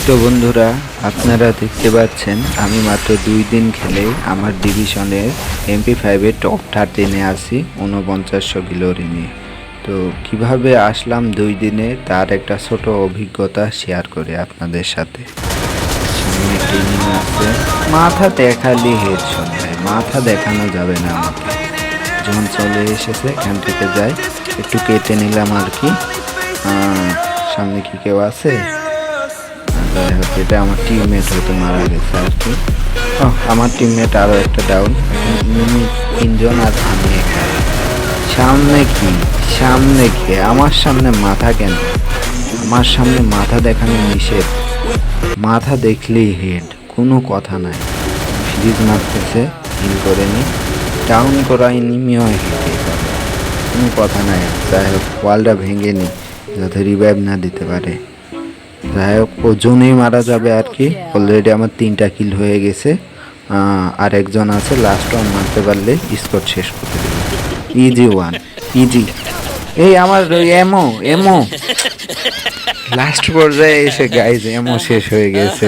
তো বন্ধুরা, আপনারা দেখতে পাচ্ছেন আমি মাত্র 2 দিন খেলে আমার ডিভিশনের MP5-এর টপ 13-এ আছি 4900 গ্লোরি নিয়ে। তো কিভাবে আসলাম 2 দিনে তার একটা ছোট অভিজ্ঞতা শেয়ার করে আপনাদের সাথে। সামনে একটি নিয়ে আছে, মাথা দেখালি হেডশট ভাই, মাথা দেখানো যাবে না আমাকে। যখন চলে এসেছে এখান থেকে যাই, একটু কেটে নিলাম আর কি। সামনে কি কেউ আছে? যাই হোক, এটা আমার টিমমেট হয়তো মারা গেছে আর কি। আমার টিমমেট আরও একটা ডাউন। এখন 3জন আর আমি একা। সামনে কি আমার সামনে মাথা কেন? আমার সামনে মাথা দেখানো নিষেধ। মাথা দেখলেই হেড, কোনো কথা নাই। ফ্রিজ মারতেছে, হিল করে নি, ডাউন করা এনিমিও হেডে যাবে, কোনো কথা নাই। যাই হোক, ওয়ালটা ভেঙে নি যাতে রিভাইভ না দিতে পারে। যাই হোক, ওজনেই মারা যাবে আর কি। অলরেডি আমার 3টা কিল হয়ে গেছে। আর একজন আছে, লাস্ট ওয়ান মারতে পারলে স্কোর শেষ করে দেবে। Easy one, easy. এই আমার এমো এমো লাস্ট পর্যায়ে এসে গাইজ এমো শেষ হয়ে গেছে।